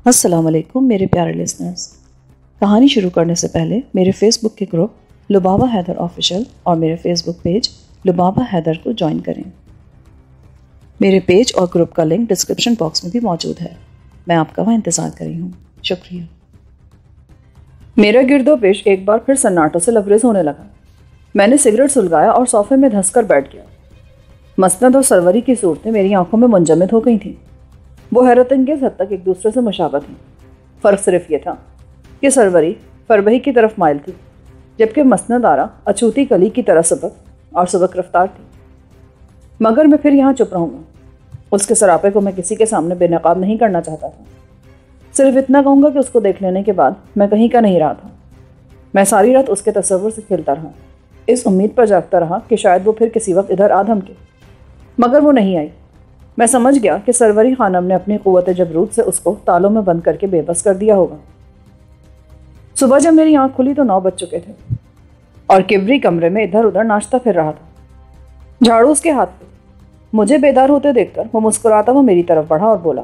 السلام علیکم میرے پیارے لسنرز۔ کہانی شروع کرنے سے پہلے میرے فیس بک کے گروپ لبابہ حیدر آفیشیل اور میرے فیس بک پیج لبابہ حیدر کو جوائن کریں۔ میرے پیج اور گروپ کا لنک ڈسکرپشن باکس میں بھی موجود ہے۔ میں آپ کا وہاں انتظار کر رہی ہوں۔ شکریہ۔ میرا گرد و پیش ایک بار پھر سناٹوں سے لبریز ہونے لگا۔ میں نے سگریٹ سلگایا اور صوفے میں دھنس کر بیٹھ گیا۔ مسند اور سروری کی صورتیں میری آنکھوں میں منجمد ہو گئی تھیں۔ وہ حیرت انگیز حد تک ایک دوسرے سے مشابہ تھیں۔ فرق صرف یہ تھا کہ سروری فربہی کی طرف مائل تھی، جبکہ مسند آرا اچھوتی کلی کی طرح سبک اور سبک رفتار تھی۔ مگر میں پھر یہاں چپ رہوں گا۔ اس کے سراپے کو میں کسی کے سامنے بے نقاب نہیں کرنا چاہتا تھا۔ صرف اتنا کہوں گا کہ اس کو دیکھ لینے کے بعد میں کہیں کا نہیں رہا تھا۔ میں ساری رات اس کے تصور سے کھیلتا رہا، اس امید پر جاگتا رہا کہ شاید وہ پھر کسی وقت ادھر آ دھمکے، مگر وہ نہیں آئی۔ میں سمجھ گیا کہ سروری خانم نے اپنی قوت جبروت سے اس کو تالوں میں بند کر کے بے بس کر دیا ہوگا۔ صبح جب میری آنکھ کھلی تو 9 بج چکے تھے اور کبری کمرے میں ادھر ادھر ناشتہ پھر رہا تھا، جھاڑو اس کے ہاتھ پہ۔ مجھے بیدار ہوتے دیکھ کر وہ مسکراتا ہوا میری طرف بڑھا اور بولا،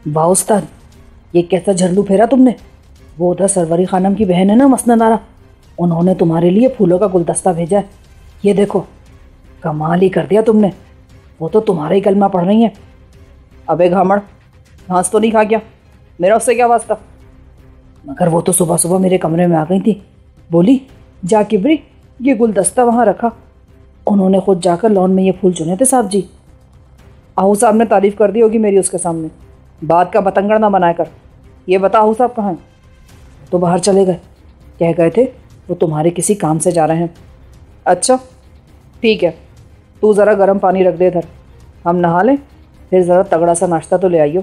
واہ استاد، یہ کیسا جھرلو پھیرا تم نے؟ وہ ادھر سروری خانم کی بہن ہے نا مسند آرا، انہوں نے تمہارے لیے پھولوں کا گلدستہ بھیجا ہے، یہ دیکھو۔ کمال ہی کر دیا تم نے، وہ تو تمہارا ہی کلمہ پڑھ رہی ہیں۔ ابے گھامڑ، گھاس تو نہیں کھا گیا؟ میرا اس سے کیا واسطہ؟ مگر وہ تو صبح صبح میرے کمرے میں آ گئی تھی، بولی جا کبری یہ گلدستہ وہاں رکھا، انہوں نے خود جا کر لان میں یہ پھول چنے تھے صاحب جی۔ آہو صاحب نے تعریف کر دی ہوگی میری اس کے سامنے، بات کا بتنگڑ نہ بنایا کر۔ یہ بتا آہو صاحب کہاں ہیں؟ تو باہر چلے گئے، کہہ گئے تھے وہ تمہارے کسی کام سے جا رہے ہیں۔ اچھا ٹھیک ہے، تو ذرا گرم پانی رکھ دے ادھر، ہم نہا لیں، پھر ذرا تگڑا سا ناشتہ تو لے آئیو۔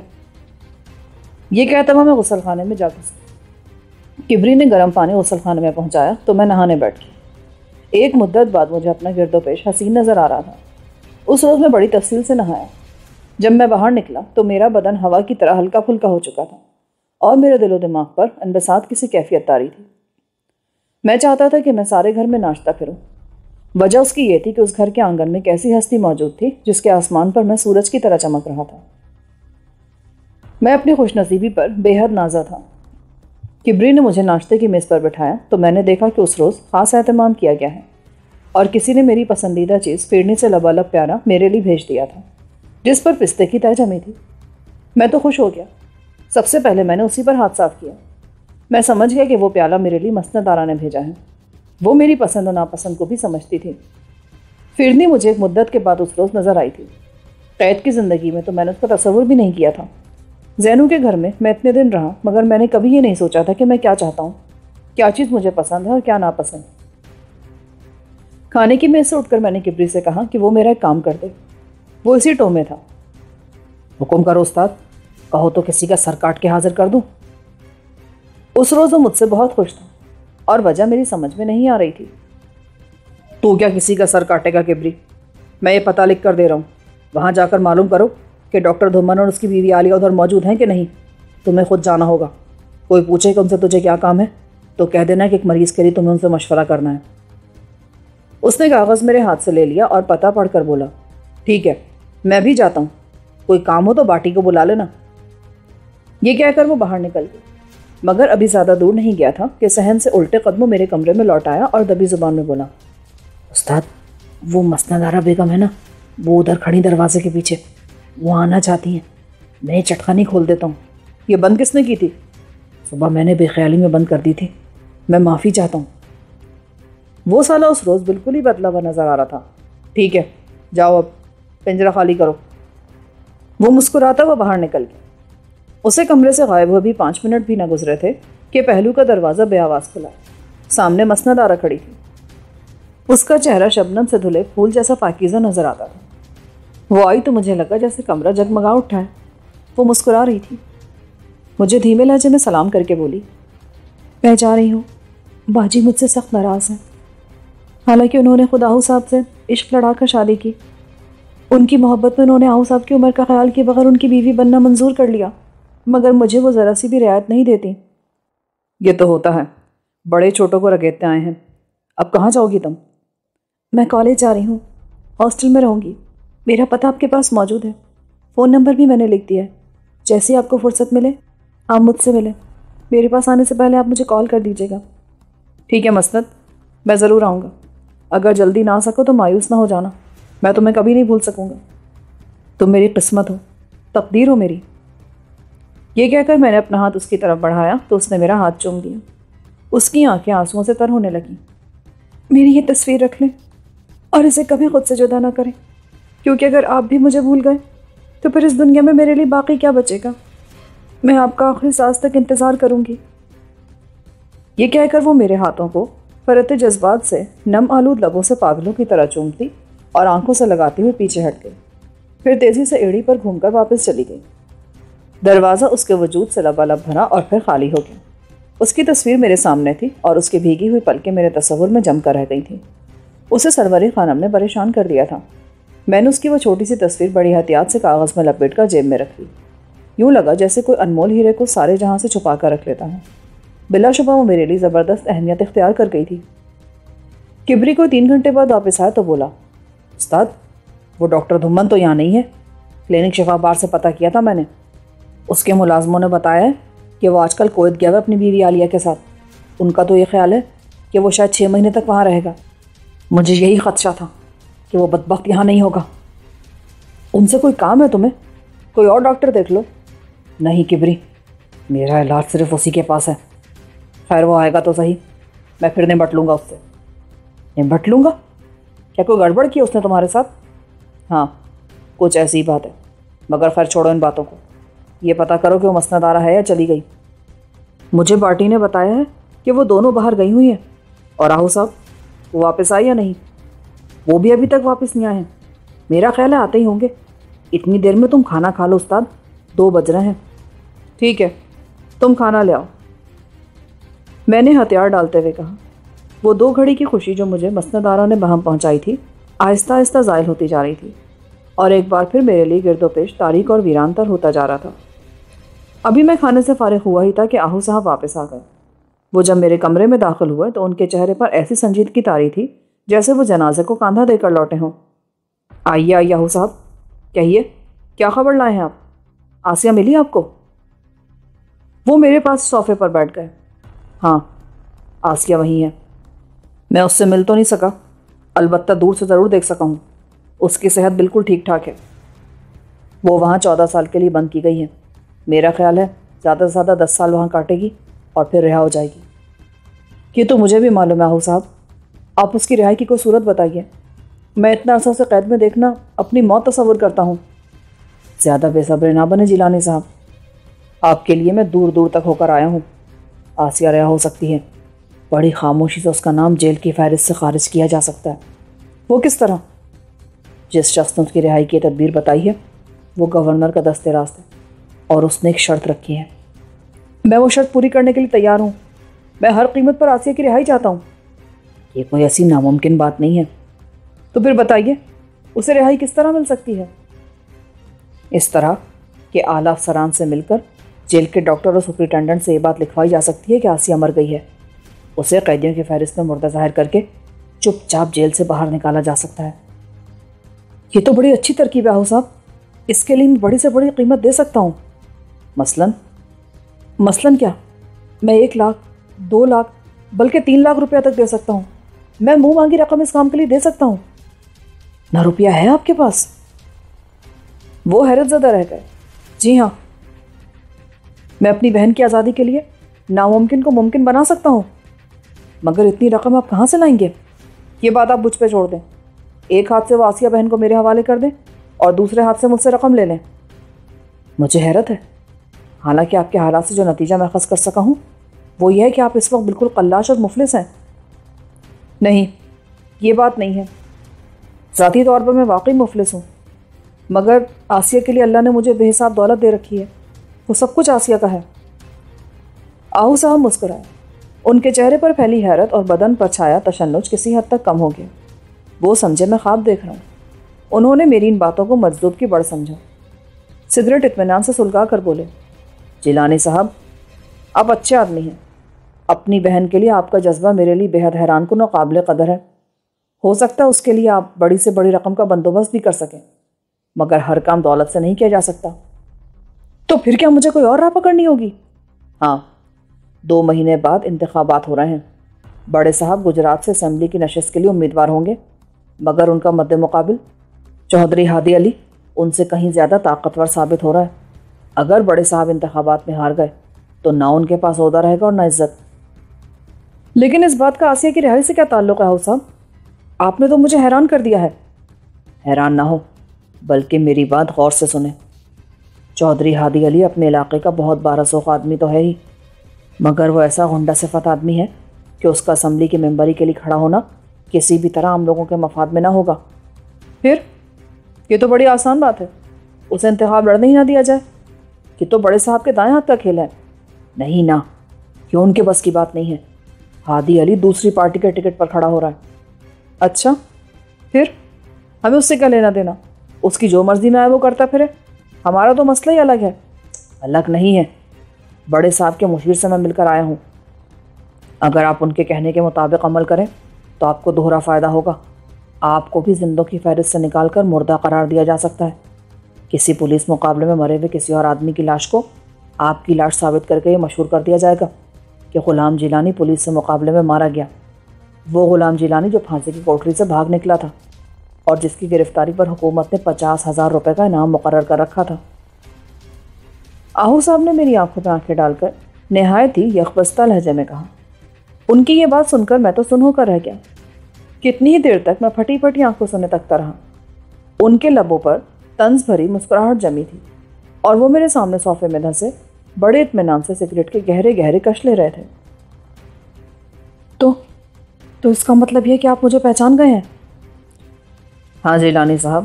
یہ کہتا ہوا میں غسل خانے میں جا گھسا۔ کبری نے گرم پانی غسل خانے میں پہنچایا تو میں نہانے بیٹھ گئی۔ ایک مدت بعد مجھے اپنا گرد و پیش حسین نظر آ رہا تھا۔ اس روز میں بڑی تفصیل سے نہایا۔ جب میں باہر نکلا تو میرا بدن ہوا کی طرح ہلکا پھلکا ہو چکا تھا اور میرے دل و دماغ پر انبساط کی سی کیفیت طاری تھی۔ میں چاہتا تھا کہ میں سارے گھر میں ناشتہ پھروں۔ وجہ اس کی یہ تھی کہ اس گھر کے آنگن میں ایک ایسی ہستی موجود تھی جس کے آسمان پر میں سورج کی طرح چمک رہا تھا۔ میں اپنی خوش نصیبی پر بے حد نازا تھا۔ کبری نے مجھے ناشتے کی میز پر بٹھایا تو میں نے دیکھا کہ اس روز خاص اہتمام کیا گیا ہے اور کسی نے میری پسندیدہ چیز فیرنی سے لبالب پیارا میرے لیے بھیج دیا تھا، جس پر پستے کی تہ جمی تھی۔ میں تو خوش ہو گیا۔ سب سے پہلے میں نے اسی پر ہاتھ صاف کیا۔ میں سمجھ گیا کہ وہ پیالہ میرے لیے مسند آرا نے بھیجا ہے۔ وہ میری پسند و ناپسند کو بھی سمجھتی تھی۔ فیرنی مجھے ایک مدت کے بعد اس روز نظر آئی تھی۔ قید کی زندگی میں تو میں نے اس کا تصور بھی نہیں کیا تھا۔ زینو کے گھر میں اتنے دن رہا، مگر میں نے کبھی یہ نہیں سوچا تھا کہ میں کیا چاہتا ہوں، کیا چیز مجھے پسند ہے اور کیا ناپسند۔ کھانے کی میز سے اٹھ کر میں نے کبری سے کہا کہ وہ میرا ایک کام کر دے۔ وہ اسی ٹو میں تھا۔ حکم کرو استاد، کہو تو کسی کا سر کاٹ کے حاضر کر دوں۔ اس روز وہ مجھ سے بہت خوش تھا اور وجہ میری سمجھ میں نہیں آ رہی تھی۔ تو کیا کسی کا سر کاٹے گا کبری؟ میں یہ پتہ لکھ کر دے رہا ہوں، وہاں جا کر معلوم کرو کہ ڈاکٹر دھومن اور اس کی بیوی عالیہ ادھر موجود ہیں کہ نہیں۔ تمہیں خود جانا ہوگا۔ کوئی پوچھے کہ ان سے تجھے کیا کام ہے تو کہہ دینا کہ ایک مریض کے لیے تمہیں ان سے مشورہ کرنا ہے۔ اس نے کاغذ میرے ہاتھ سے لے لیا اور پتہ پڑھ کر بولا، ٹھیک ہے میں بھی جاتا ہوں، کوئی کام ہو تو باٹی کو بلا لینا۔ یہ کہہ کر وہ باہر نکل گئی، مگر ابھی زیادہ دور نہیں گیا تھا کہ صحن سے الٹے قدموں میرے کمرے میں لوٹ آیا اور دبی زبان میں بولا، استاد وہ مسند آرا بیگم ہے نا، وہ ادھر کھڑی دروازے کے پیچھے، وہ آنا چاہتی ہیں، میں چٹخانی کھول دیتا ہوں۔ یہ بند کس نے کی تھی؟ صبح میں نے بے خیالی میں بند کر دی تھی، میں معافی چاہتا ہوں۔ وہ سالہ اس روز بالکل ہی بدلا ہوا نظر آ رہا تھا۔ ٹھیک ہے جاؤ، اب پنجرہ خالی کرو۔ وہ مسکراتا ہوا باہر نکل گیا۔ اسے کمرے سے غائب ہوئے بھی 5 منٹ بھی نہ گزرے تھے کہ پہلو کا دروازہ بے آواز کھلا۔ سامنے مسند آرا کھڑی تھی۔ اس کا چہرہ شبنم سے دھلے پھول جیسا پاکیزہ نظر آتا تھا۔ وہ آئی تو مجھے لگا جیسے کمرہ جگمگا اٹھا ہے۔ وہ مسکرا رہی تھی۔ مجھے دھیمے لہجے میں سلام کر کے بولی، میں جا رہی ہوں، باجی مجھ سے سخت ناراض ہیں۔ حالانکہ انہوں نے خود آہو صاحب سے عشق لڑا کر شادی کی، ان کی محبت میں انہوں نے آہو صاحب کی عمر کا خیال کیے بغیر ان کی بیوی بننا منظور کر لیا، مگر مجھے وہ ذرا سی بھی رعایت نہیں دیتی۔ یہ تو ہوتا ہے، بڑے چھوٹوں کو رگیتے آئے ہیں۔ اب کہاں جاؤ گی تم؟ میں کالج جا رہی ہوں، ہاسٹل میں رہوں گی، میرا پتہ آپ کے پاس موجود ہے، فون نمبر بھی میں نے لکھ دیا ہے، جیسے آپ کو فرصت ملے آپ مجھ سے ملیں، میرے پاس آنے سے پہلے آپ مجھے کال کر دیجیے گا۔ ٹھیک ہے مسند، میں ضرور آؤں گا۔ اگر جلدی نہ آ سکو تو مایوس نہ ہو جانا، میں تمہیں کبھی نہیں بھول سکوں گا۔ تم میری قسمت ہو، تقدیر ہو میری۔ یہ کہہ کر میں نے اپنا ہاتھ اس کی طرف بڑھایا تو اس نے میرا ہاتھ چوم لیا۔ اس کی آنکھیں آنسوؤں سے تر ہونے لگیں۔ میری یہ تصویر رکھ لیں اور اسے کبھی خود سے جدا نہ کریں، کیونکہ اگر آپ بھی مجھے بھول گئے تو پھر اس دنیا میں میرے لیے باقی کیا بچے گا؟ میں آپ کا آخری سانس تک انتظار کروں گی۔ یہ کہہ کر وہ میرے ہاتھوں کو فرط جذبات سے نم آلود لبوں سے پاگلوں کی طرح چومتی اور آنکھوں سے لگاتے ہوئے پیچھے ہٹ گئی، پھر تیزی سے ایڑی پر گھوم کر واپس چلی گئی۔ دروازہ اس کے وجود سے لبالب بھرا اور پھر خالی ہو گیا۔ اس کی تصویر میرے سامنے تھی اور اس کی بھیگی ہوئی پلکیں میرے تصور میں جم کر رہ گئی تھیں۔ اسے سروری خانم نے پریشان کر دیا تھا۔ میں نے اس کی وہ چھوٹی سی تصویر بڑی احتیاط سے کاغذ میں لپیٹ کر جیب میں رکھ لی۔ یوں لگا جیسے کوئی انمول ہیرے کو سارے جہاں سے چھپا کر رکھ لیتا ہوں۔ بلا شبہ وہ میرے لیے زبردست اہمیت اختیار کر گئی تھی۔ کبری کو 3 گھنٹے بعد واپس آیا تو بولا، استاد وہ ڈاکٹر دھمن تو یہاں نہیں ہے، کلینک شفا بار سے پتہ کیا تھا میں نے، اس کے ملازموں نے بتایا ہے کہ وہ آج کل کویت گیا ہے اپنی بیوی عالیہ کے ساتھ۔ ان کا تو یہ خیال ہے کہ وہ شاید 6 مہینے تک وہاں رہے گا۔ مجھے یہی خدشہ تھا کہ وہ بدبخت یہاں نہیں ہوگا۔ ان سے کوئی کام ہے تمہیں؟ کوئی اور ڈاکٹر دیکھ لو۔ نہیں کبری، میرا علاج صرف اسی کے پاس ہے۔ خیر وہ آئے گا تو صحیح، میں پھر نمٹ لوں گا اس سے۔ نمٹ لوں گا؟ کیا کوئی گڑبڑ کی اس نے تمہارے ساتھ؟ ہاں کچھ ایسی بات ہے، مگر خیر چھوڑو ان باتوں کو۔ یہ پتہ کرو کہ وہ مسند آ رہا ہے یا چلی گئی۔ مجھے باٹی نے بتایا ہے کہ وہ دونوں باہر گئی ہوئی ہیں۔ اور راہو صاحب وہ واپس آئے یا نہیں؟ وہ بھی ابھی تک واپس نہیں آئے ہیں، میرا خیال ہے آتے ہی ہوں گے۔ اتنی دیر میں تم کھانا کھا لو استاد، 2 بج رہے ہیں۔ ٹھیک ہے تم کھانا لے آؤ، میں نے ہتھیار ڈالتے ہوئے کہا۔ وہ 2 گھڑی کی خوشی جو مجھے مسند آرا نے بہم پہنچائی تھی آہستہ آہستہ زائل ہوتی جا رہی تھی، اور ایک بار پھر میرے لیے گرد و پیش تاریک اور ویران تر ہوتا جا رہا تھا۔ ابھی میں کھانے سے فارغ ہوا ہی تھا کہ آہو صاحب واپس آ گئے۔ وہ جب میرے کمرے میں داخل ہوئے تو ان کے چہرے پر ایسی سنجیدگی طاری تھی جیسے وہ جنازے کو کاندھا دے کر لوٹے ہوں۔ آئیے آئیے آہو صاحب، کہیے کیا خبر لائے ہیں آپ؟ آسیہ ملی آپ کو؟ وہ میرے پاس صوفے پر بیٹھ گئے۔ ہاں آسیہ وہیں ہے، میں اس سے مل تو نہیں سکا، البتہ دور سے ضرور دیکھ سکا ہوں۔ اس کی صحت بالکل ٹھیک ٹھاک ہے۔ وہ وہاں 14 سال کے لیے بند کی گئی ہے، میرا خیال ہے زیادہ سے زیادہ 10 سال وہاں کاٹے گی اور پھر رہا ہو جائے گی۔ یہ تو مجھے بھی معلوم ہے آہو صاحب، آپ اس کی رہائی کی کوئی صورت بتائیے، میں اتنا عرصہ سے قید میں دیکھنا اپنی موت تصور کرتا ہوں۔ زیادہ بے صبر نہ بنے جیلانی صاحب، آپ کے لیے میں دور دور تک ہو کر آیا ہوں۔ آسیہ رہا ہو سکتی ہے، بڑی خاموشی سے اس کا نام جیل کی فہرست سے خارج کیا جا سکتا ہے۔ وہ کس طرح؟ جس شخص نے اس کی رہائی کی تدبیر بتائی ہے وہ گورنر کا دست راست ہے، اور اس نے ایک شرط رکھی ہے۔ میں وہ شرط پوری کرنے کے لیے تیار ہوں، میں ہر قیمت پر آسیہ کی رہائی چاہتا ہوں۔ یہ کوئی ایسی ناممکن بات نہیں ہے۔ تو پھر بتائیے اسے رہائی کس طرح مل سکتی ہے؟ اس طرح کہ اعلیٰ افسران سے مل کر جیل کے ڈاکٹر اور سپرنٹینڈنٹ سے یہ بات لکھوائی جا سکتی ہے کہ آسیہ مر گئی ہے، اسے قیدیوں کی فہرست میں مردہ ظاہر کر کے چپ چاپ جیل سے باہر نکالا جا سکتا ہے۔ یہ تو بڑی اچھی ترکیب ہے آہو صاحب، اس کے لیے میں بڑی سے بڑی قیمت دے سکتا ہوں۔ مثلاً کیا؟ میں 1 لاکھ 2 لاکھ بلکہ 3 لاکھ روپیہ تک دے سکتا ہوں۔ میں منہ مانگی رقم اس کام کے لیے دے سکتا ہوں۔ نہ روپیہ ہے آپ کے پاس؟ وہ حیرت زدہ رہ گئے۔ جی ہاں، میں اپنی بہن کی آزادی کے لیے ناممکن کو ممکن بنا سکتا ہوں، مگر اتنی رقم آپ کہاں سے لائیں گے؟ یہ بات آپ مجھ پہ چھوڑ دیں، ایک ہاتھ سے وہ آسیہ بہن کو میرے حوالے کر دیں اور دوسرے ہاتھ سے مجھ سے رقم لے لیں۔ مجھے حیرت ہے، حالانکہ آپ کے حالات سے جو نتیجہ میں اخذ کر سکا ہوں وہ یہ ہے کہ آپ اس وقت بالکل قلاش اور مفلس ہیں۔ نہیں، یہ بات نہیں ہے، ذاتی طور پر میں واقعی مفلس ہوں، مگر آسیہ کے لیے اللہ نے مجھے بے حساب دولت دے رکھی ہے، وہ سب کچھ آسیہ کا ہے۔ آہو صاحب مسکرائے، ان کے چہرے پر پھیلی حیرت اور بدن پر چھایا تشنج کسی حد تک کم ہو گیا۔ وہ سمجھے میں خواب دیکھ رہا ہوں۔ انہوں نے میری ان باتوں کو مجذوب کی بڑھ سمجھا۔ سگریٹ اطمینان سے سلگا کر بولے، جیلانی صاحب آپ اچھے آدمی ہیں، اپنی بہن کے لیے آپ کا جذبہ میرے لیے بے حد حیران کن و قابل قدر ہے۔ ہو سکتا ہے اس کے لیے آپ بڑی سے بڑی رقم کا بندوبست بھی کر سکیں، مگر ہر کام دولت سے نہیں کیا جا سکتا۔ تو پھر کیا مجھے کوئی اور راہ پکڑنی ہوگی؟ ہاں، 2 مہینے بعد انتخابات ہو رہے ہیں۔ بڑے صاحب گجرات سے اسمبلی کی نشست کے لیے امیدوار ہوں گے، مگر ان کا مد مقابل چودھری ہادی علی ان سے کہیں زیادہ طاقتور ثابت ہو رہا ہے۔ اگر بڑے صاحب انتخابات میں ہار گئے تو نہ ان کے پاس عہدہ رہے گا اور نہ عزت۔ لیکن اس بات کا آسیہ کی رہائی سے کیا تعلق ہے صاحب؟ آپ نے تو مجھے حیران کر دیا ہے۔ حیران نہ ہو، بلکہ میری بات غور سے سنیں۔ چودھری ہادی علی اپنے علاقے کا بہت بارسوخ آدمی تو ہے ہی، مگر وہ ایسا غنڈہ صفت آدمی ہے کہ اس کا اسمبلی کی ممبری کے لیے کھڑا ہونا کسی بھی طرح ہم لوگوں کے مفاد میں نہ ہوگا۔ پھر یہ تو بڑی آسان بات ہے، اسے انتخاب لڑنے ہی نہ دیا جائے۔ یہ تو بڑے صاحب کے دائیں ہاتھ کا کھیل ہے۔ نہیں نا، یہ ان کے بس کی بات نہیں ہے۔ ہادی علی دوسری پارٹی کے ٹکٹ پر کھڑا ہو رہا ہے۔ اچھا، پھر ہمیں اس سے کیا لینا دینا؟ اس کی جو مرضی میں آئے وہ کرتا پھرے، ہمارا تو مسئلہ ہی الگ ہے۔ الگ نہیں ہے، بڑے صاحب کے مشیر سے میں مل کر آیا ہوں۔ اگر آپ ان کے کہنے کے مطابق عمل کریں تو آپ کو دوہرا فائدہ ہوگا۔ آپ کو بھی زندوں کی فہرست سے نکال کر مردہ قرار دیا جا سکتا ہے۔ کسی پولیس مقابلے میں مرے ہوئے کسی اور آدمی کی لاش کو آپ کی لاش ثابت کر کے یہ مشہور کر دیا جائے گا کہ غلام جیلانی پولیس سے مقابلے میں مارا گیا۔ وہ غلام جیلانی جو پھانسی کی کوٹری سے بھاگ نکلا تھا اور جس کی گرفتاری پر حکومت نے 50,000 روپے کا انعام مقرر کر رکھا تھا۔ آہو صاحب نے میری آنکھوں پہ آنکھیں ڈال کر نہایت ہی یکبستہ لہجے میں کہا۔ ان کی یہ بات سن کر میں تو سن ہو کر رہ گیا۔ کتنی ہی دیر تک میں پھٹی پھٹی آنکھوں سے انہیں تکتا رہا۔ ان کے لبوں پر طنز بھری مسکراہٹ جمی تھی اور وہ میرے سامنے صوفے میں دھنسے بڑے اطمینان سے سگریٹ کے گہرے گہرے کش لے رہے تھے۔ تو اس کا مطلب یہ کہ آپ مجھے پہچان گئے ہیں؟ ہاں جیلانی صاحب،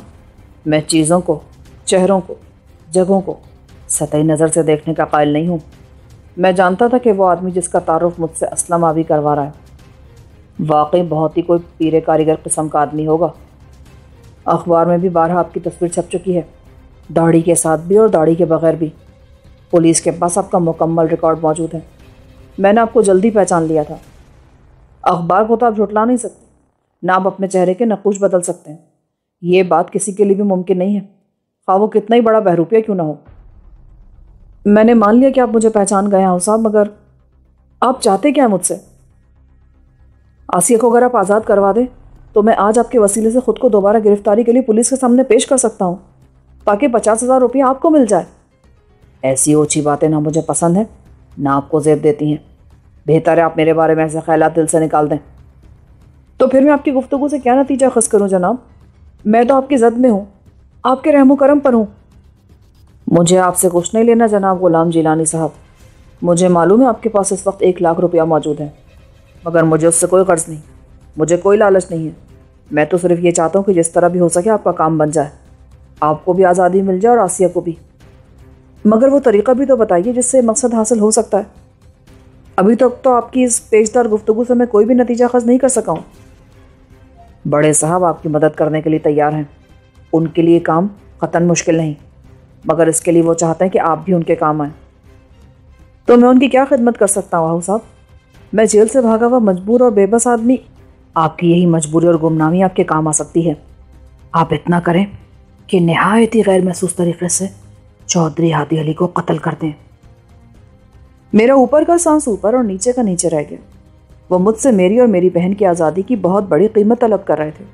میں چیزوں کو، چہروں کو، جگہوں کو سطحی نظر سے دیکھنے کا قائل نہیں ہوں۔ میں جانتا تھا کہ وہ آدمی جس کا تعارف مجھ سے اسلم آبی کروا رہا ہے واقعی بہت ہی کوئی پیر کاریگر قسم کا آدمی ہوگا۔ اخبار میں بھی بارہا آپ کی تصویر چھپ چکی ہے، داڑھی کے ساتھ بھی اور داڑھی کے بغیر بھی۔ پولیس کے پاس آپ کا مکمل ریکارڈ موجود ہے۔ میں نے آپ کو جلدی پہچان لیا تھا۔ اخبار کو تو آپ جھٹلا نہیں سکتے، نہ آپ اپنے چہرے کے نقوش بدل سکتے ہیں۔ یہ بات کسی کے لیے بھی ممکن نہیں ہے، خواہ وہ کتنا ہی بڑا بہروپیہ کیوں نہ ہو۔ میں نے مان لیا کہ آپ مجھے پہچان گئے ہیں صاحب، مگر آپ چاہتے کیا ہیں مجھ سے؟ آسیہ کو اگر آپ آزاد کروا دیں تو میں آج آپ کے وسیلے سے خود کو دوبارہ گرفتاری کے لیے پولیس کے سامنے پیش کر سکتا ہوں تاکہ 50,000 روپیہ آپ کو مل جائے۔ ایسی اوچھی باتیں نہ مجھے پسند ہیں نہ آپ کو زیب دیتی ہیں۔ بہتر ہے آپ میرے بارے میں ایسے خیالات دل سے نکال دیں۔ تو پھر میں آپ کی گفتگو سے کیا نتیجہ خاص کروں جناب؟ میں تو آپ کی زد میں ہوں، آپ کے رحم و کرم پر ہوں۔ مجھے آپ سے کچھ نہیں لینا جناب غلام جیلانی صاحب۔ مجھے معلوم ہے آپ کے پاس اس وقت 1 لاکھ روپیہ موجود ہے، مگر مجھے اس سے کوئی غرض نہیں، مجھے کوئی لالچ نہیں ہے۔ میں تو صرف یہ چاہتا ہوں کہ جس طرح بھی ہو سکے آپ کا کام بن جائے، آپ کو بھی آزادی مل جائے اور آسیہ کو بھی۔ مگر وہ طریقہ بھی تو بتائیے جس سے مقصد حاصل ہو سکتا ہے۔ ابھی تک تو آپ کی اس پیچدار گفتگو سے میں کوئی بھی نتیجہ خاص نہیں کر سکا ہوں۔ بڑے صاحب آپ کی مدد کرنے کے لیے تیار ہیں، ان کے لیے کام قطعاً مشکل نہیں، مگر اس کے لیے وہ چاہتے ہیں کہ آپ بھی ان کے کام آئیں۔ تو میں ان کی کیا خدمت کر سکتا ہوں آہو صاحب؟ میں جیل سے بھاگا ہوا مجبور اور بے بس آدمی، آپ کی یہی مجبوری اور گمنامی آپ کے کام آ سکتی ہے۔ آپ اتنا کریں کہ نہایت ہی غیر محسوس طریقے سے چودھری ہادی علی کو قتل کر دیں۔ میرا اوپر کا سانس اوپر اور نیچے کا نیچے رہ گیا۔ وہ مجھ سے میری اور میری بہن کی آزادی کی بہت بڑی قیمت طلب کر رہے تھے۔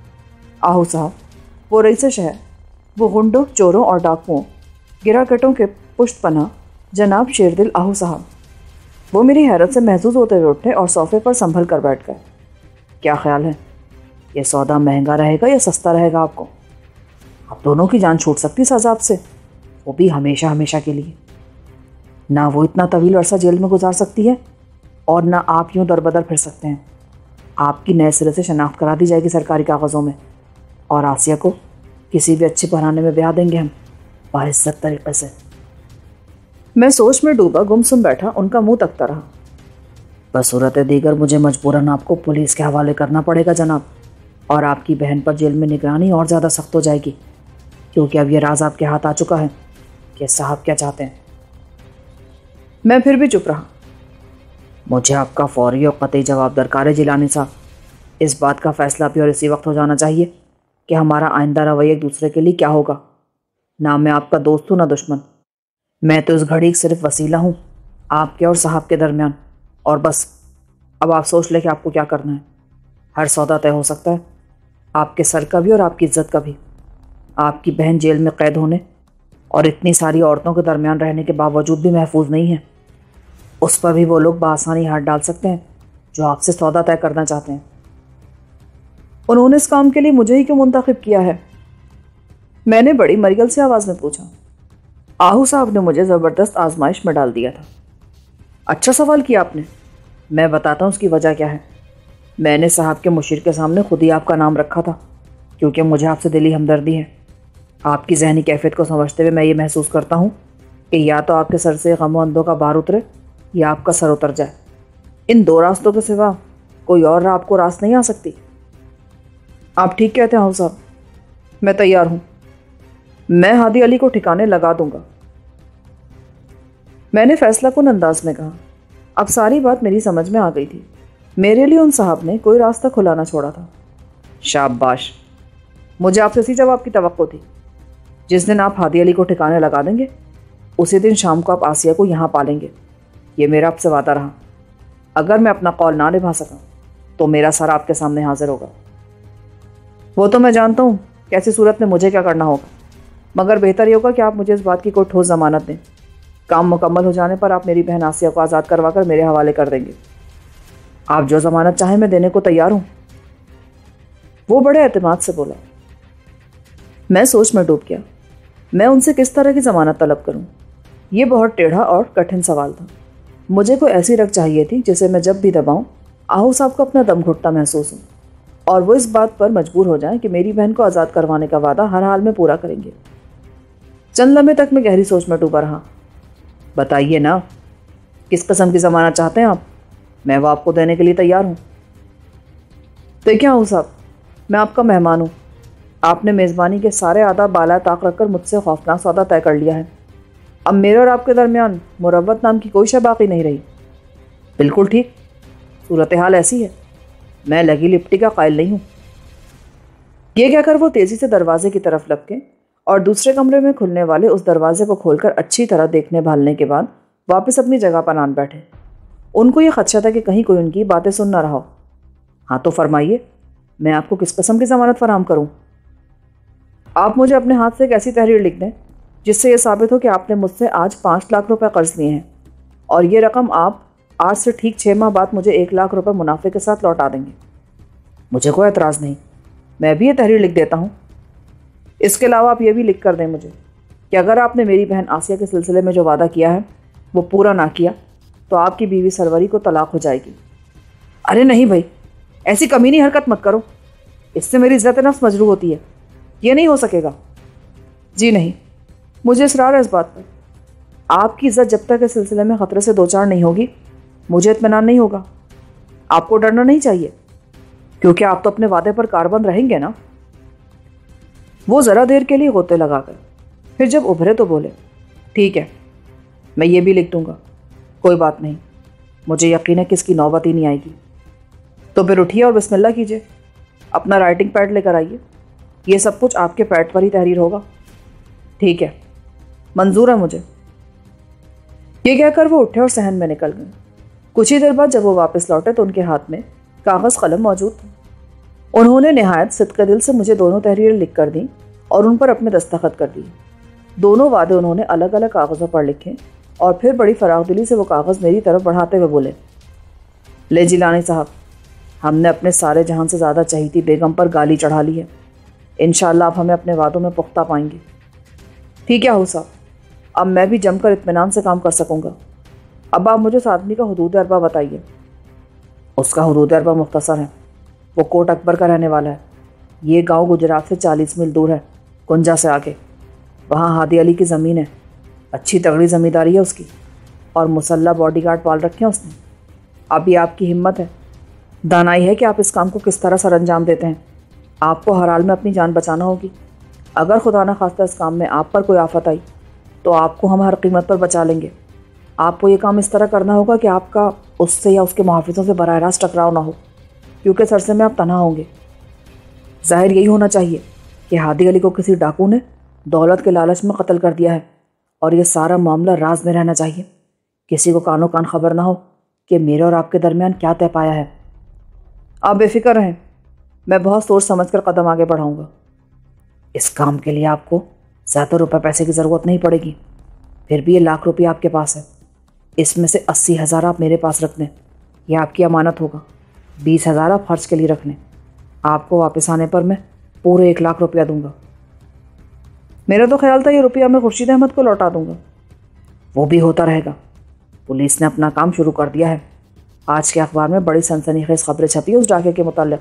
آہو صاحب، وہ رئیس شہر، وہ غنڈوں، چوروں اور ڈاکوؤں، گراکٹوں کے پشت پناہ جناب شیردل آہو صاحب، وہ میری حیرت سے محظوظ ہوتے ہوئے اٹھے اور صوفے پر سنبھل کر بیٹھ گئے۔ کیا خیال ہے، یہ سودا مہنگا رہے گا یا سستا رہے گا آپ کو؟ آپ دونوں کی جان چھوٹ سکتی اس عذاب سے، وہ بھی ہمیشہ ہمیشہ کے لیے۔ نہ وہ اتنا طویل عرصہ جیل میں گزار سکتی ہے اور نہ آپ یوں در بدر پھر سکتے ہیں۔ آپ کی نئے سرے سے شناخت کرا دی جائے گی سرکاری کاغذوں میں، اور آسیہ کو کسی بھی اچھے پرانے میں بیاہ دیں گے ہم باعزت طریقے سے۔ میں سوچ میں ڈوبا گمسم بیٹھا، ان کا منہ تکتا رہا۔ بصورت دیگر مجھے مجبوراً آپ کو پولیس کے حوالے کرنا پڑے گا جناب، اور آپ کی بہن پر جیل میں نگرانی اور زیادہ سخت ہو جائے گی، کیونکہ اب یہ راز آپ کے ہاتھ آ چکا ہے کہ صاحب کیا چاہتے ہیں۔ میں پھر بھی چپ رہا۔ مجھے آپ کا فوری اور قطعی جواب درکار ہے جیلانی صاحب۔ اس بات کا فیصلہ بھی اور اسی وقت ہو جانا چاہیے کہ ہمارا آئندہ رویہ ایک دوسرے کے لیے کیا ہوگا۔ نہ میں آپ کا دوست ہوں نہ دشمن، میں تو اس گھڑی صرف وسیلہ ہوں آپ کے اور صاحب کے درمیان، اور بس اب آپ سوچ لیں کہ آپ کو کیا کرنا ہے۔ ہر سودا طے ہو سکتا ہے، آپ کے سر کا بھی اور آپ کی عزت کا بھی۔ آپ کی بہن جیل میں قید ہونے اور اتنی ساری عورتوں کے درمیان رہنے کے باوجود بھی محفوظ نہیں ہے۔ اس پر بھی وہ لوگ بآسانی ہاتھ ڈال سکتے ہیں جو آپ سے سودا طے کرنا چاہتے ہیں۔ انہوں نے اس کام کے لیے مجھے ہی کیوں منتخب کیا ہے؟ میں نے بڑی مریل سے آواز میں پوچھا۔ آہو صاحب نے مجھے زبردست آزمائش میں ڈال دیا تھا۔ اچھا سوال کیا آپ نے، میں بتاتا ہوں اس کی وجہ کیا ہے۔ میں نے صاحب کے مشیر کے سامنے خود ہی آپ کا نام رکھا تھا، کیونکہ مجھے آپ سے دلی ہمدردی ہے۔ آپ کی ذہنی کیفیت کو سمجھتے ہوئے میں یہ محسوس کرتا ہوں کہ یا تو آپ کے سر سے غم و اندوں کا بار اترے یا آپ کا سر اتر جائے۔ ان دو راستوں کے سوا کوئی اور راہ آپ کو راست نہیں آ سکتی۔ آپ ٹھیک کہتے ہیں آہو صاحب، میں تیار ہوں۔ میں ہادی علی کو ٹھکانے لگا دوں گا، میں نے فیصلہ کن انداز میں کہا۔ اب ساری بات میری سمجھ میں آ گئی تھی۔ میرے لیے ان صاحب نے کوئی راستہ کھلا نہ چھوڑا تھا۔ شاباش، مجھے آپ سے اسی جواب کی توقع تھی۔ جس دن آپ ہادی علی کو ٹھکانے لگا دیں گے اسی دن شام کو آپ آسیہ کو یہاں پالیں گے۔ یہ میرا آپ سے وعدہ رہا۔ اگر میں اپنا قول نہ نبھا سکا تو میرا سر آپ کے سامنے حاضر ہوگا۔ وہ تو میں جانتا ہوں کہ ایسی صورت میں مجھے کیا کرنا ہوگا، مگر بہتر یہ ہوگا کہ آپ مجھے اس بات کی کوئی ٹھوس ضمانت دیں۔ کام مکمل ہو جانے پر آپ میری بہن آسیہ کو آزاد کروا کر میرے حوالے کر دیں گے۔ آپ جو ضمانت چاہیں میں دینے کو تیار ہوں۔ وہ بڑے اعتماد سے بولا۔ میں سوچ میں ڈوب گیا۔ میں ان سے کس طرح کی ضمانت طلب کروں؟ یہ بہت ٹیڑھا اور کٹھن سوال تھا۔ مجھے کوئی ایسی رگ چاہیے تھی جسے میں جب بھی دباؤں آہو صاحب کو اپنا دم گھٹتا محسوس ہوں، اور وہ اس بات پر مجبور ہو جائیں کہ میری بہن کو آزاد کروانے کا وعدہ ہر حال میں پورا کریں گے۔ چند لمحے تک میں گہری سوچ میں ڈوبا رہا۔ بتائیے نا، کس قسم کی ضمانت چاہتے ہیں آپ؟ میں وہ آپ کو دینے کے لیے تیار ہوں۔ دیکھیں آہو صاحب، میں آپ کا مہمان ہوں۔ آپ نے میزبانی کے سارے آداب بالا طاق رکھ کر مجھ سے خوفناک سودا طے کر لیا ہے۔ اب میرے اور آپ کے درمیان مروت نام کی کوئی شے باقی نہیں رہی۔ بالکل ٹھیک، صورتحال ایسی ہے، میں لگی لپٹی کا قائل نہیں ہوں۔ یہ کہہ کر وہ تیزی سے دروازے کی طرف لپکے اور دوسرے کمرے میں کھلنے والے اس دروازے کو کھول کر اچھی طرح دیکھنے بھالنے کے بعد واپس اپنی جگہ پر آن بیٹھے۔ ان کو یہ خدشہ تھا کہ کہیں کوئی ان کی باتیں سن نہ رہا ہو۔ ہاں تو فرمائیے، میں آپ کو کس قسم کی ضمانت فراہم کروں؟ آپ مجھے اپنے ہاتھ سے ایک ایسی تحریر لکھ دیں جس سے یہ ثابت ہو کہ آپ نے مجھ سے آج 5 لاکھ روپے قرض لیے ہیں، اور یہ رقم آپ آج سے ٹھیک 6 ماہ بعد مجھے 1 لاکھ روپے منافع کے ساتھ لوٹا دیں گے۔ مجھے کوئی اعتراض نہیں، میں بھی یہ تحریر لکھ دیتا ہوں۔ اس کے علاوہ آپ یہ بھی لکھ کر دیں مجھے کہ اگر آپ نے میری بہن آسیہ کے سلسلے میں جو وعدہ کیا ہے وہ پورا نہ کیا تو آپ کی بیوی سروری کو طلاق ہو جائے گی۔ ارے نہیں بھائی، ایسی کمینی حرکت مت کرو، اس سے میری عزت نفس مجروح ہوتی ہے۔ یہ نہیں ہو سکے گا۔ جی نہیں، مجھے اصرار ہے اس بات پر۔ آپ کی عزت جب تک اس سلسلے میں خطرے سے دوچار نہیں ہوگی مجھے اطمینان نہیں ہوگا۔ آپ کو ڈرنا نہیں چاہیے، کیونکہ آپ تو اپنے وعدے پر کاربند رہیں گے نا۔ وہ ذرا دیر کے لیے غوطے لگا گئے، پھر جب ابھرے تو بولے، ٹھیک ہے، میں یہ بھی لکھ دوں گا، کوئی بات نہیں، مجھے یقین ہے کہ اس کی نوبت ہی نہیں آئے گی۔ تو پھر اٹھیے اور بسم اللہ کیجیے، اپنا رائٹنگ پیڈ لے کر آئیے، یہ سب کچھ آپ کے پیڈ پر ہی تحریر ہوگا۔ ٹھیک ہے، منظور ہے مجھے۔ یہ کہہ کر وہ اٹھے اور صحن میں نکل گئے۔ کچھ ہی دیر بعد جب وہ واپس لوٹے تو ان کے ہاتھ میں کاغذ قلم موجود تھا۔ انہوں نے نہایت صدقہ دل سے مجھے دونوں تحریریں لکھ کر دیں اور ان پر اپنے دستخط کر دیے۔ دونوں وعدے انہوں نے الگ الگ کاغذوں پر لکھے اور پھر بڑی فراغ دلی سے وہ کاغذ میری طرف بڑھاتے ہوئے بولے، لے جیلانی صاحب، ہم نے اپنے سارے جہان سے زیادہ چہیتی بیگم پر گالی چڑھا لی ہے۔ انشاءاللہ آپ ہمیں اپنے وعدوں میں پختہ پائیں گے۔ ٹھیک ہے آہو صاحب، اب میں بھی جم کر اطمینان سے کام کر سکوں گا۔ اب آپ مجھے اس آدمی کا حدود اربہ بتائیے۔ اس کا حدود اربہ مختصر ہے، وہ کوٹ اکبر کا رہنے والا ہے۔ یہ گاؤں گجرات سے 40 میل دور ہے، کنجا سے آگے۔ وہاں ہادی علی کی زمین ہے، اچھی تگڑی زمینداری ہے اس کی، اور مسلح باڈی گارڈ پال رکھے ہیں اس نے۔ اب یہ آپ کی ہمت ہے، دانائی ہے کہ آپ اس کام کو کس طرح سر انجام دیتے ہیں۔ آپ کو ہر حال میں اپنی جان بچانا ہوگی۔ اگر خدا نہ خواستہ اس کام میں آپ پر کوئی آفت آئی تو آپ کو ہم ہر قیمت پر بچا لیں گے۔ آپ کو یہ کام اس طرح کرنا ہوگا کہ آپ کا اس سے یا اس کے محافظوں سے براہ راست ٹکراؤ نہ ہو، کیونکہ سرسے میں آپ تنہا ہوں گے۔ ظاہر یہی ہونا چاہیے کہ ہادی علی کو کسی ڈاکو نے دولت کے لالچ میں قتل کر دیا ہے، اور یہ سارا معاملہ راز میں رہنا چاہیے۔ کسی کو کانوں کان خبر نہ ہو کہ میرے اور آپ کے درمیان کیا طے پایا ہے۔ آپ بے فکر رہیں، میں بہت سوچ سمجھ کر قدم آگے بڑھاؤں گا۔ اس کام کے لیے آپ کو زیادہ روپے پیسے کی ضرورت نہیں پڑے گی، پھر بھی یہ لاکھ روپیہ آپ کے پاس ہے، اس میں سے 80,000 آپ میرے پاس رکھ دیں، یہ آپ کی امانت ہوگا۔ 20,000 آپ خرچ کے لیے رکھ لیں، آپ کو واپس آنے پر میں پورے 1 لاکھ روپیہ دوں گا۔ میرا تو خیال تھا یہ روپیہ میں خورشید احمد کو لوٹا دوں گا۔ وہ بھی ہوتا رہے گا، پولیس نے اپنا کام شروع کر دیا ہے۔ آج کے اخبار میں بڑی سنسنی خیز خبریں چھپی ہیں اس ڈاکے کے متعلق۔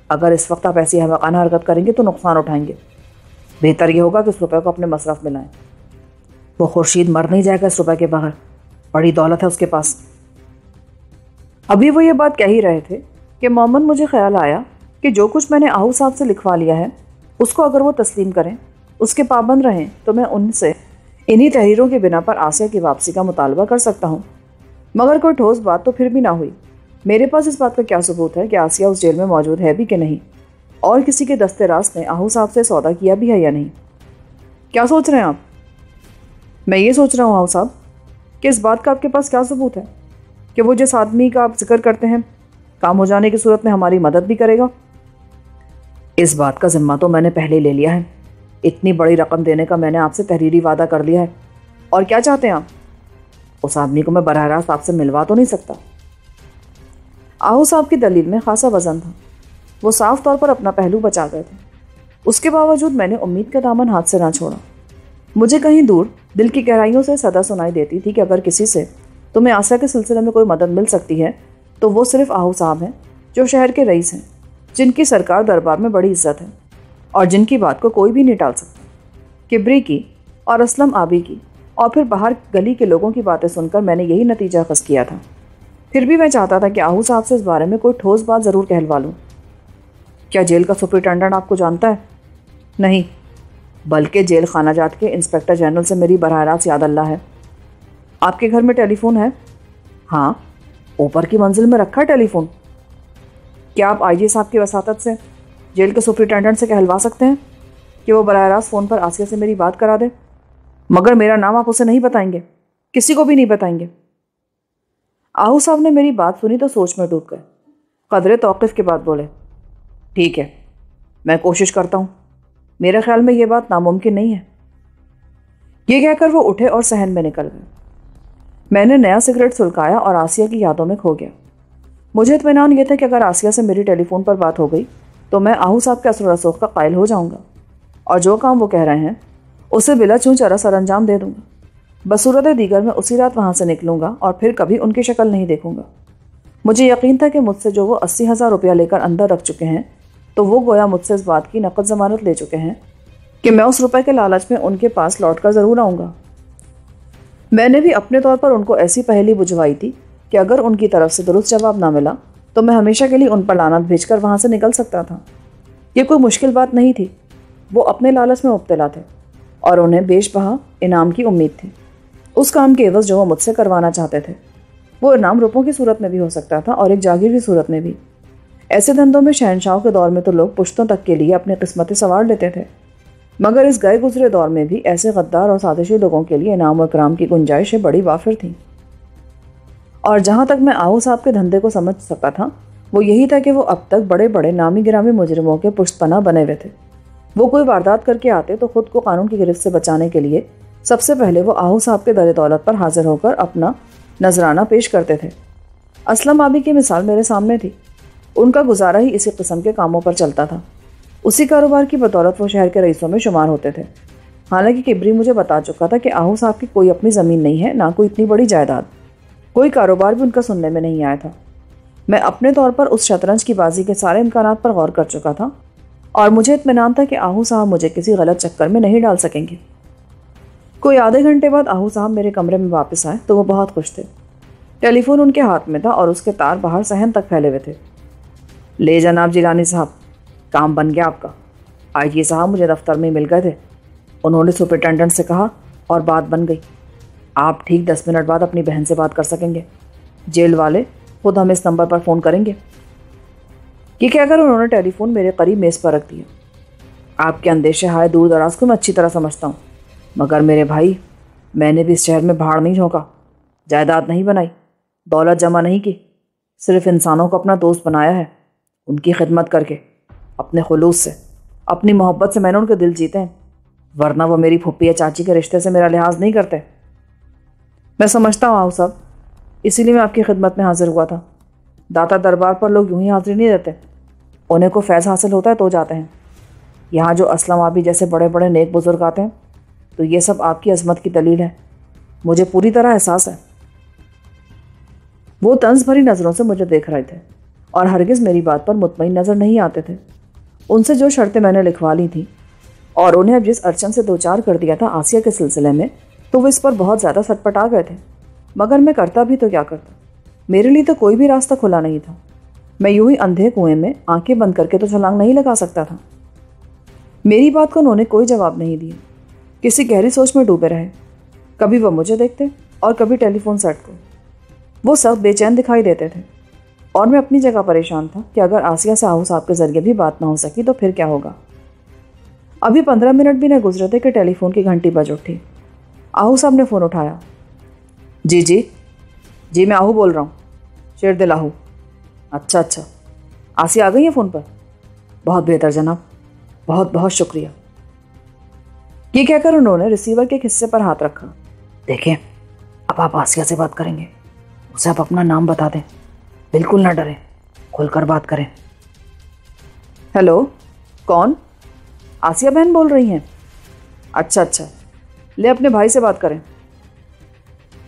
اگر اس وقت آپ ایسی احمقانہ حرکت کریں گے تو نقصان اٹھائیں گے۔ بہتر یہ ہوگا کہ اس روپے کو اپنے مصرف میں لائیں۔ وہ خورشید مر نہیں جائے گا اس روپے کے بغیر، بڑی دولت ہے اس کے پاس۔ ابھی وہ یہ بات کہہ ہی رہے تھے کہ مومن مجھے خیال آیا کہ جو کچھ میں نے آہو صاحب سے لکھوا لیا ہے اس کو اگر وہ تسلیم کریں، اس کے پابند رہیں، تو میں ان سے انہی تحریروں کی بنا پر آسیہ کی واپسی کا مطالبہ کر سکتا ہوں۔ مگر کوئی ٹھوس بات تو پھر بھی نہ ہوئی۔ میرے پاس اس بات کا کیا ثبوت ہے کہ آسیہ اس جیل میں موجود ہے بھی کہ نہیں، اور کسی کے دستے راست نے آہو صاحب سے سودا کیا بھی ہے یا نہیں؟ کیا سوچ رہے ہیں آپ؟ میں یہ سوچ رہا ہوں آہو صاحب کہ اس بات کا آپ کے پاس کیا ثبوت ہے کہ وہ جس آدمی کا آپ ذکر کرتے ہیں کام ہو جانے کی صورت میں ہماری مدد بھی کرے گا؟ اس بات کا ذمہ تو میں نے پہلے لے لیا ہے۔ اتنی بڑی رقم دینے کا میں نے آپ سے تحریری وعدہ کر لیا ہے۔ اور کیا چاہتے ہیں آپ؟ اس آدمی کو میں براہ راست آپ سے ملوا تو نہیں سکتا۔ آہو صاحب کی دلیل میں خاصا وزن تھا، وہ صاف طور پر اپنا پہلو بچا گئے تھے۔ اس کے باوجود میں نے امید کا دامن ہاتھ سے نہ چھوڑا۔ مجھے کہیں دور دل کی گہرائیوں سے صدا سنائی دیتی تھی کہ اگر کسی سے تمہیں آسیہ کے سلسلے میں کوئی مدد مل سکتی ہے تو وہ صرف آہو صاحب ہیں، جو شہر کے رئیس ہیں، جن کی سرکار دربار میں بڑی عزت ہے اور جن کی بات کو کوئی بھی نہیں ٹال سکتا۔ کبری کی اور اسلم آبی کی اور پھر باہر گلی کے لوگوں کی باتیں سن کر میں نے یہی نتیجہ اخذ کیا تھا۔ پھر بھی میں چاہتا تھا کہ آہو صاحب سے اس بارے میں کوئی ٹھوس بات ضرور کہلوا لوں۔ کیا جیل کا سپرنٹینڈنٹ آپ کو جانتا ہے؟ نہیں، بلکہ جیل خانہ جات کے انسپکٹر جنرل سے میری براہ راست یاد اللہ ہے۔ آپ کے گھر میں ٹیلی فون ہے؟ ہاں، اوپر کی منزل میں رکھا ہے ٹیلی فون۔ کیا آپ آئی جی صاحب کی وساطت سے جیل کے سپرنٹینڈنٹ سے کہلوا سکتے ہیں کہ وہ براہ راست فون پر آسیہ سے میری بات کرا دے؟ مگر میرا نام آپ اسے نہیں بتائیں گے، کسی کو بھی نہیں بتائیں گے؟ آہو صاحب نے میری بات سنی تو سوچ میں ڈوب گئے۔ قدرے توقف کے بعد بولے، ٹھیک ہے، میں کوشش کرتا ہوں، میرے خیال میں یہ بات ناممکن نہیں ہے۔ یہ کہہ کر وہ اٹھے اور صحن میں نکل گئے۔ میں نے نیا سگریٹ سلکایا اور آسیہ کی یادوں میں کھو گیا۔ مجھے اطمینان یہ تھا کہ اگر آسیہ سے میری ٹیلی فون پر بات ہو گئی تو میں آہو صاحب کے اثر و رسوخ کا قائل ہو جاؤں گا اور جو کام وہ کہہ رہے ہیں اسے بلا چون چرا سر انجام دے دوں گا۔ بصورت دیگر میں اسی رات وہاں سے نکلوں گا اور پھر کبھی ان کی شکل نہیں دیکھوں گا۔ مجھے یقین تھا کہ مجھ سے جو وہ 80,000 روپیہ لے کر اندر رکھ چکے ہیں تو وہ گویا مجھ سے اس بات کی نقد ضمانت لے چکے ہیں کہ میں اس روپے کے لالچ میں ان کے پاس لوٹ کر ضرور آؤں گا۔ میں نے بھی اپنے طور پر ان کو ایسی پہلی بجھوائی تھی کہ اگر ان کی طرف سے درست جواب نہ ملا تو میں ہمیشہ کے لیے ان پر لعنت بھیج کر وہاں سے نکل سکتا تھا۔ یہ کوئی مشکل بات نہیں تھی۔ وہ اپنے لالچ میں مبتلا تھے اور انہیں بیش بہا انعام کی امید تھی۔ اس کام کے عوض جو وہ مجھ سے کروانا چاہتے تھے وہ انعام روپوں کی صورت میں بھی ہو سکتا تھا اور ایک جاگیر کی صورت میں بھی۔ ایسے دھندوں میں شہنشاہوں کے دور میں تو لوگ پشتوں تک کے لیے اپنی قسمتیں سنوار لیتے تھے، مگر اس گئے گزرے دور میں بھی ایسے غدار اور سازشی لوگوں کے لیے انعام و اکرام کی گنجائشیں بڑی وافر تھیں۔ اور جہاں تک میں آہو صاحب کے دھندے کو سمجھ سکتا تھا وہ یہی تھا کہ وہ اب تک بڑے بڑے نامی گرامی مجرموں کے پشت پناہ بنے ہوئے تھے۔ وہ کوئی واردات کر کے آتے تو خود کو قانون کی گرفت سے بچانے کے لیے سب سے پہلے وہ آہو صاحب کے در دولت پر حاضر ہو کر اپنا نذرانہ پیش کرتے تھے۔ اسلم آبی کی مثال میرے سامنے تھی۔ ان کا گزارا ہی اسی قسم کے کاموں پر چلتا تھا۔ اسی کاروبار کی بدولت وہ شہر کے رئیسوں میں شمار ہوتے تھے۔ حالانکہ کبری مجھے بتا چکا تھا کہ آہو صاحب کی کوئی اپنی زمین نہیں ہے، نہ کوئی اتنی بڑی جائیداد، کوئی کاروبار بھی ان کا سننے میں نہیں آیا تھا۔ میں اپنے طور پر اس شطرنج کی بازی کے سارے امکانات پر غور کر چکا تھا اور مجھے اطمینان تھا کہ آہو صاحب مجھے کسی غلط چکر میں نہیں ڈال سکیں گے۔ کوئی آدھے گھنٹے بعد آہو صاحب میرے کمرے میں واپس آئے تو وہ بہت خوش تھے۔ ٹیلی فون ان کے ہاتھ میں تھا اور اس کے تار باہر صحن تک پھیلے ہوئے تھے۔ لے جناب جیلانی صاحب، کام بن گیا آپ کا۔ آئی جی صاحب مجھے دفتر میں مل گئے تھے، انہوں نے سپرنٹینڈنٹ سے کہا اور بات بن گئی۔ آپ ٹھیک 10 منٹ بعد اپنی بہن سے بات کر سکیں گے، جیل والے خود ہمیں اس نمبر پر فون کریں گے۔ یہ کہہ کر انہوں نے ٹیلی فون میرے قریب میز پر رکھ دیا۔ آپ کے اندیشے ہائے دور دراز کو میں اچھی طرح سمجھتا ہوں، مگر میرے بھائی میں نے بھی اس شہر میں بھاڑ نہیں جھونکا۔ جائیداد نہیں بنائی، دولت جمع نہیں کی، صرف انسانوں کو اپنا دوست بنایا ہے، ان کی خدمت کر کے، اپنے خلوص سے، اپنی محبت سے میں نے ان کے دل جیتے ہیں، ورنہ وہ میری پھپھی یا چاچی کے رشتے سے میرا لحاظ نہیں کرتے۔ میں سمجھتا ہوں صاحب، اسی لیے میں آپ کی خدمت میں حاضر ہوا تھا۔ داتا دربار پر لوگ یوں ہی حاضری نہیں دیتے، انہیں کو فیض حاصل ہوتا ہے تو جاتے ہیں۔ یہاں جو اسلم آبی جیسے بڑے بڑے نیک بزرگ آتے ہیں تو یہ سب آپ کی عظمت کی دلیل ہے، مجھے پوری طرح احساس ہے۔ وہ طنز بھری نظروں سے مجھے دیکھ رہے تھے اور ہرگز میری بات پر مطمئن نظر نہیں آتے تھے۔ ان سے جو شرطیں میں نے لکھوا لی تھیں اور انہیں اب جس ارچن سے دوچار کر دیا تھا آسیہ کے سلسلے میں، تو وہ اس پر بہت زیادہ سٹپٹا گئے تھے۔ مگر میں کرتا بھی تو کیا کرتا، میرے لیے تو کوئی بھی راستہ کھلا نہیں تھا۔ میں یوں ہی اندھے کنویں میں آنکھیں بند کر کے تو چھلانگ نہیں لگا سکتا تھا۔ میری بات کو انہوں نے کوئی جواب نہیں دیا، کسی گہری سوچ میں ڈوبے رہے۔ کبھی وہ مجھے دیکھتے اور کبھی ٹیلی فون سیٹ کو۔ وہ سب بے چین دکھائی دیتے تھے اور میں اپنی جگہ پریشان تھا کہ اگر آسیہ سے آہو صاحب کے ذریعے بھی بات نہ ہو سکی تو پھر کیا ہوگا۔ ابھی 15 منٹ بھی نہ گزرے تھے کہ ٹیلی فون کی گھنٹی بج اٹھی۔ آہو صاحب نے فون اٹھایا۔ جی میں آہو بول رہا ہوں، شیر دل آہو۔ اچھا، آسیہ آ گئی ہیں فون پر؟ بہت بہتر جناب، بہت بہت شکریہ۔ یہ کہہ کر انہوں نے ریسیور کے ایک حصے پر ہاتھ رکھا۔ دیکھیں، اب آپ آسیہ سے بات کریں گے، اسے آپ اپنا نام بتا دیں، بالکل نہ ڈریں، کھل کر بات کریں۔ ہیلو، کون؟ آسیہ بہن بول رہی ہیں؟ اچھا، لے اپنے بھائی سے بات کریں۔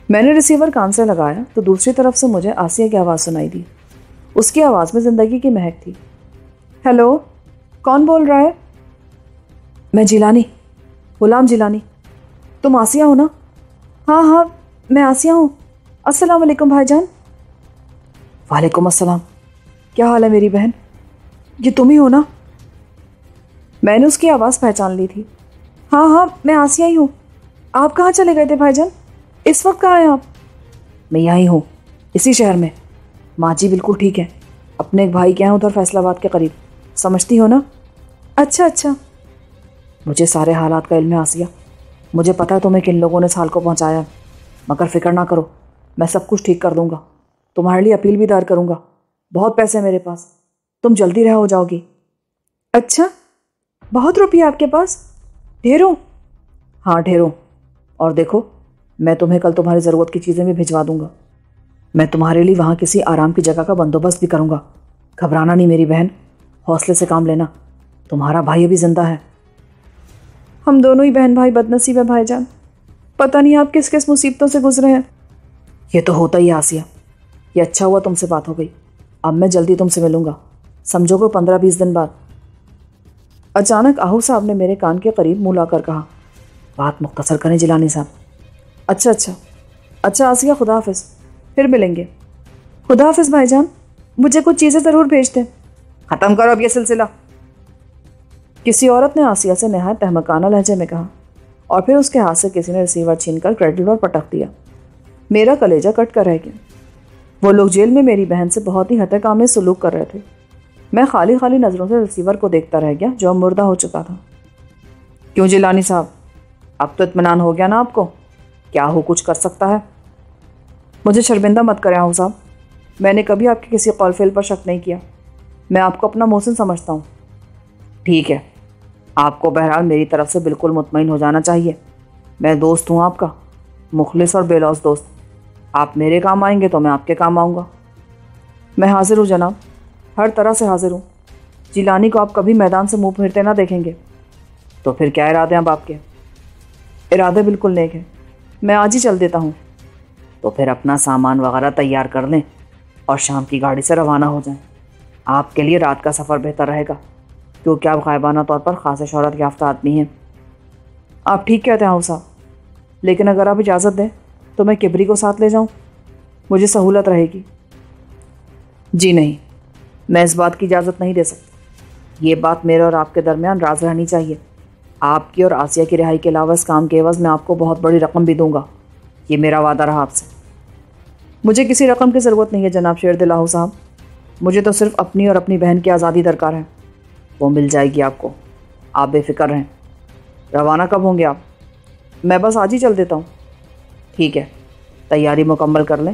میں نے ریسیور کان سے لگایا تو دوسری طرف سے مجھے آسیہ کی آواز سنائی دی۔ اس کی آواز میں زندگی کی مہک تھی۔ ہیلو، کون بول رہا ہے؟ میں جیلانی، غلام جیلانی۔ تم آسیہ ہو نا؟ ہاں، میں آسیہ ہوں۔ السلام علیکم بھائی جان۔ وعلیکم السلام، کیا حال ہے میری بہن؟ یہ تم ہی ہو نا؟ میں نے اس کی آواز پہچان لی تھی۔ ہاں، میں آسیہ ہی ہوں۔ آپ کہاں چلے گئے تھے بھائی جان؟ اس وقت کہاں ہیں آپ؟ میں یہیں ہوں، اسی شہر میں۔ ماں جی بالکل ٹھیک ہے، اپنے ایک بھائی کے ہیں ادھر فیصل آباد کے قریب، سمجھتی ہو نا؟ اچھا۔ مجھے سارے حالات کا علم ہے آسیہ، مجھے پتا ہے تمہیں کن لوگوں نے سال کو پہنچایا، مگر فکر نہ کرو، میں سب کچھ ٹھیک کر دوں گا، تمہارے لیے اپیل بھی دائر کروں گا، بہت پیسے میرے پاس، تم جلدی رہا ہو جاؤ گی۔ اچھا، بہت روپیہ آپ کے پاس؟ ڈھیروں؟ ہاں ڈھیروں، اور دیکھو میں تمہیں کل تمہاری ضرورت کی چیزیں بھی بھجوا دوں گا، میں تمہارے لیے وہاں کسی آرام کی جگہ کا بندوبست بھی کروں گا، گھبرانا نہیں میری بہن، حوصلے سے کام لینا، تمہارا بھائی ابھی زندہ ہے۔ ہم دونوں ہی بہن بھائی بد نصیب ہیں بھائی جان، پتہ نہیں آپ کس کس مصیبتوں سے گزرے ہیں۔ یہ تو ہوتا ہی ہے آسیہ، یہ اچھا ہوا تم سے بات ہو گئی، اب میں جلدی تم سے ملوں گا، سمجھو گے 15-20 دن بعد۔ اچانک آہو صاحب نے میرے کان کے قریب منہ لا کر کہا، بات مختصر کریں جیلانی صاحب۔ اچھا آسیہ، خدا حافظ، پھر ملیں گے۔ خدا حافظ بھائی جان، مجھے کچھ چیزیں ضرور بھیج دیں۔ ختم کرو اب یہ سلسلہ، کسی عورت نے آسیہ سے نہایت احمقانہ لہجے میں کہا، اور پھر اس کے ہاتھ سے کسی نے ریسیور چھین کر کریڈٹ پر پٹک دیا۔ میرا کلیجہ کٹ کر رہ گیا۔ وہ لوگ جیل میں میری بہن سے بہت ہی حد کام سلوک کر رہے تھے۔ میں خالی نظروں سے ریسیور کو دیکھتا رہ گیا جو اب مردہ ہو چکا تھا۔ کیوں جیلانی صاحب، اب تو اطمینان ہو گیا نا آپ کو؟ کیا ہو کچھ کر سکتا ہے؟ مجھے شرمندہ مت کریں آہو صاحب، میں نے کبھی آپ کے کسی قول فعل پر شک نہیں کیا، میں آپ کو اپنا محسن سمجھتا ہوں۔ ٹھیک ہے، آپ کو بہرحال میری طرف سے بالکل مطمئن ہو جانا چاہیے، میں دوست ہوں آپ کا، مخلص اور بے لوث دوست، آپ میرے کام آئیں گے تو میں آپ کے کام آؤں گا۔ میں حاضر ہوں جناب، ہر طرح سے حاضر ہوں، جیلانی کو آپ کبھی میدان سے منہ پھیرتے نہ دیکھیں گے۔ تو پھر کیا ارادے ہیں اب آپ کے؟ ارادے بالکل نیک ہیں، میں آج ہی چل دیتا ہوں۔ تو پھر اپنا سامان وغیرہ تیار کر لیں اور شام کی گاڑی سے روانہ ہو جائیں، آپ کے لیے رات کا سفر بہتر رہے گا، کیونکہ آپ غائبانہ طور پر خاص شہرت یافتہ آدمی ہیں۔ آپ ٹھیک کہتے ہیں آہو صاحب، لیکن اگر آپ اجازت دیں تو میں کبری کو ساتھ لے جاؤں، مجھے سہولت رہے گی۔ جی نہیں، میں اس بات کی اجازت نہیں دے سکتا، یہ بات میرے اور آپ کے درمیان راز رہنی چاہیے۔ آپ کی اور آسیہ کی رہائی کے علاوہ اس کام کے عوض میں آپ کو بہت بڑی رقم بھی دوں گا، یہ میرا وعدہ رہا آپ سے۔ مجھے کسی رقم کی ضرورت نہیں ہے جناب شیر دل آہو صاحب، مجھے تو صرف اپنی اور اپنی بہن کی آزادی درکار ہے، وہ مل جائے گی آپ کو، آپ بے فکر رہیں۔ روانہ کب ہوں گے آپ؟ میں بس آج ہی چل دیتا ہوں۔ ٹھیک ہے، تیاری مکمل کر لیں،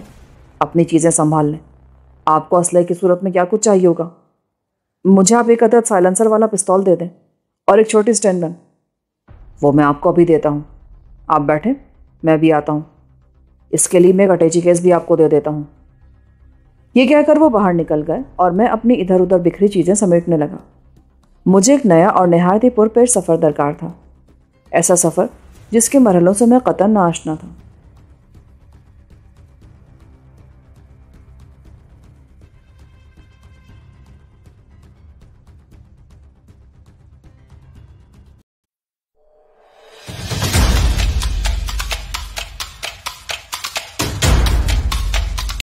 اپنی چیزیں سنبھال لیں۔ آپ کو اسلحے کی صورت میں کیا کچھ چاہیے ہوگا؟ مجھے آپ ایک عدد سائلنسر والا پستول دے دیں اور ایک چھوٹی اسٹینڈ گن۔ وہ میں آپ کو ابھی دیتا ہوں، آپ بیٹھیں، میں بھی آتا ہوں۔ اس کے لیے میں ایک اٹیچی کیس بھی آپ کو دے دیتا ہوں۔ یہ کہہ کر وہ باہر نکل گئے اور میں اپنی ادھر ادھر بکھری چیزیں سمیٹنے لگا۔ مجھے ایک نیا اور نہایت ہی پرپیش سفر درکار تھا، ایسا سفر جس کے مرحلوں سے میں قطعاً ناآشنا تھا۔